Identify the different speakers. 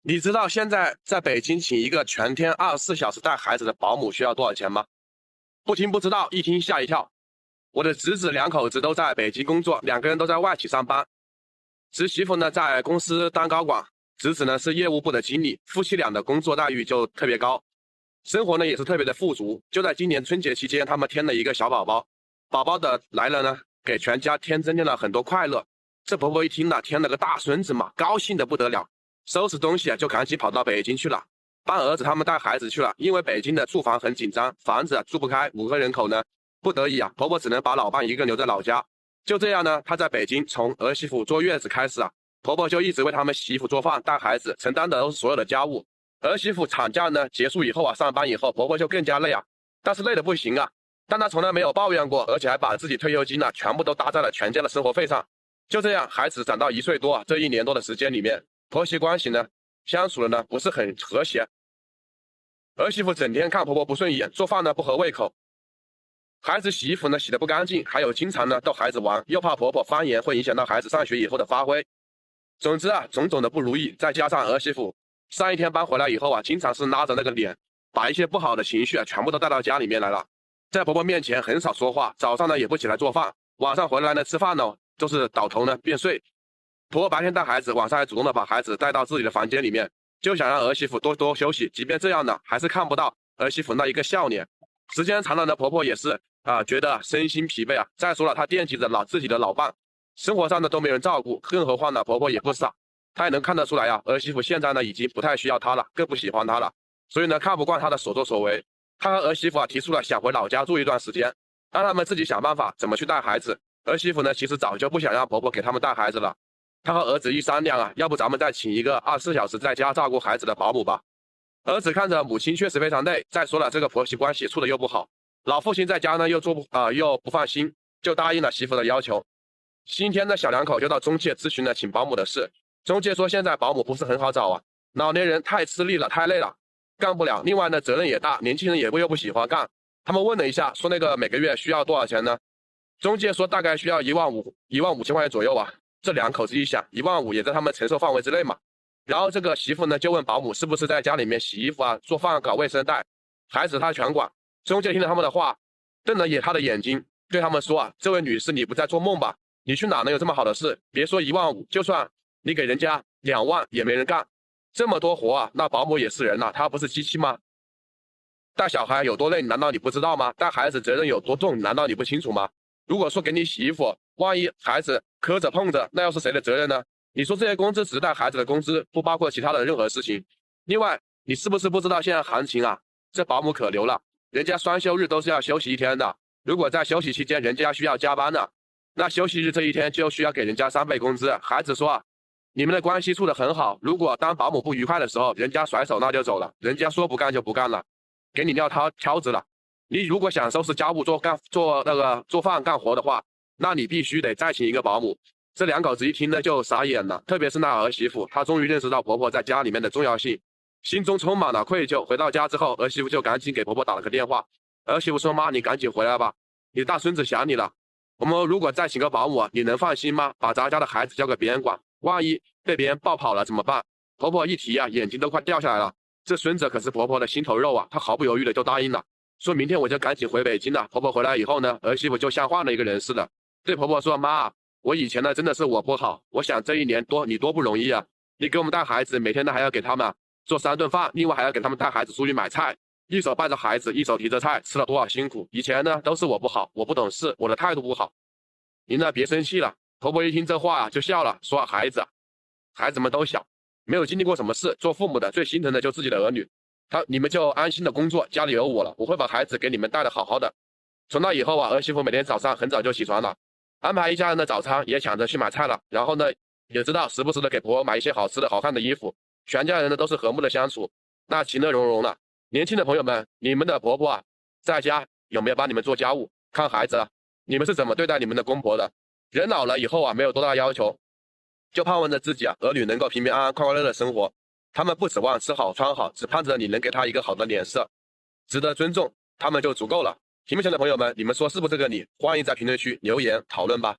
Speaker 1: 你知道现在在北京请一个全天24小时带孩子的保姆需要多少钱吗？不听不知道，一听吓一跳。我的侄子两口子都在北京工作，两个人都在外企上班。侄媳妇呢在公司当高管，侄子呢是业务部的经理，夫妻俩的工作待遇就特别高，生活呢也是特别的富足。就在今年春节期间，他们添了一个小宝宝，宝宝的来了呢，给全家增添了很多快乐。这婆婆一听呢，添了个大孙子嘛，高兴的不得了。收拾东西就赶紧跑到北京去了，帮儿子他们带孩子去了。因为北京的住房很紧张，房子住不开，5个人口呢，不得已婆婆只能把老伴一个留在老家。就这样呢，她在北京从儿媳妇坐月子开始婆婆就一直为他们洗衣服做饭带孩子，承担的都是所有的家务。儿媳妇产假呢结束以后上班以后，婆婆就更加累但是累得不行但她从来没有抱怨过，而且还把自己退休金全部都搭在了全家的生活费上。就这样，孩子长到1岁多这1年多的时间里面，婆媳关系呢相处的呢不是很和谐。儿媳妇整天看婆婆不顺眼，做饭呢不合胃口，孩子洗衣服呢洗得不干净，还有经常呢逗孩子玩，又怕婆婆发言会影响到孩子上学以后的发挥。总之种种的不如意，再加上儿媳妇上一天班回来以后经常是拉着那个脸，把一些不好的情绪全部都带到家里面来了。在婆婆面前很少说话，早上呢也不起来做饭，晚上回来呢吃饭呢就是倒头呢便睡。婆婆白天带孩子，晚上还主动的把孩子带到自己的房间里面，就想让儿媳妇多多休息。即便这样呢，还是看不到儿媳妇那一个笑脸。时间长了呢，婆婆也是觉得身心疲惫再说了，她惦记着自己的老伴，生活上呢都没人照顾，更何况呢婆婆也不傻，她也能看得出来儿媳妇现在呢已经不太需要她了，更不喜欢她了，所以呢看不惯她的所作所为。她和儿媳妇提出了想回老家住一段时间，让他们自己想办法怎么去带孩子。儿媳妇呢其实早就不想让婆婆给他们带孩子了。他和儿子一商量要不咱们再请一个24小时在家照顾孩子的保姆吧。儿子看着母亲确实非常累，再说了这个婆媳关系处的又不好，老父亲在家呢又不放心，就答应了媳妇的要求。星期天呢小两口就到中介咨询了请保姆的事。中介说现在保姆不是很好找老年人太吃力了，太累了，干不了，另外呢责任也大，年轻人又不喜欢干。他们问了一下，说那个每个月需要多少钱呢？中介说大概需要15000块钱左右这两口子一想，15000也在他们承受范围之内嘛。然后这个媳妇呢就问保姆是不是在家里面洗衣服做饭搞卫生带孩子他全管。中介听了他们的话，瞪了他的眼睛，对他们说这位女士你不在做梦吧，你去哪能有这么好的事？别说15000，就算你给人家2万也没人干，这么多活那保姆也是人她不是机器吗？带小孩有多累难道你不知道吗？带孩子责任有多重难道你不清楚吗？如果说给你洗衣服，万一孩子磕着碰着，那又是谁的责任呢？你说这些工资只带孩子的工资，不包括其他的任何事情。另外，你是不是不知道现在行情这保姆可牛了，人家双休日都是要休息1天的，如果在休息期间人家需要加班那休息日这1天就需要给人家3倍工资。孩子说你们的关系处得很好，如果当保姆不愉快的时候，人家甩手那就走了，人家说不干就不干了，给你撂挑子了。你如果想收拾家务做饭干活的话，那你必须得再请一个保姆。这两口子一听呢就傻眼了，特别是那儿媳妇，她终于认识到婆婆在家里面的重要性，心中充满了愧疚。回到家之后，儿媳妇就赶紧给婆婆打了个电话。儿媳妇说妈，你赶紧回来吧，你的大孙子想你了，我们如果再请个保姆你能放心吗？把咱家的孩子交给别人管，万一被别人抱跑了怎么办？婆婆一提眼睛都快掉下来了，这孙子可是婆婆的心头肉她毫不犹豫的就答应了，说明天我就赶紧回北京了。婆婆回来以后呢，儿媳妇就像换了一个人似的，对婆婆说妈，我以前呢真的是我不好，我想这1年多你多不容易你给我们带孩子，每天呢还要给他们做3顿饭，另外还要给他们带孩子出去买菜，一手带着孩子一手提着菜，吃了多少辛苦。以前呢都是我不好，我不懂事，我的态度不好，您呢别生气了。婆婆一听这话就笑了，说孩子们都小，没有经历过什么事，做父母的最心疼的就自己的儿女，你们就安心的工作，家里有我了，我会把孩子给你们带得好好的。从那以后儿媳妇每天早上很早就起床了，安排一家人的早餐，也抢着去买菜了，然后呢也知道时不时的给婆婆买一些好吃的好看的衣服，全家人呢都是和睦的相处，那其乐融融了。年轻的朋友们，你们的婆婆在家有没有帮你们做家务看孩子你们是怎么对待你们的公婆的？人老了以后没有多大要求，就盼望着自己儿女能够平平安安快快乐乐生活，他们不指望吃好穿好，只盼着你能给他一个好的脸色，值得尊重他们就足够了。屏幕前的朋友们，你们说是不是这个理？欢迎在评论区留言讨论吧。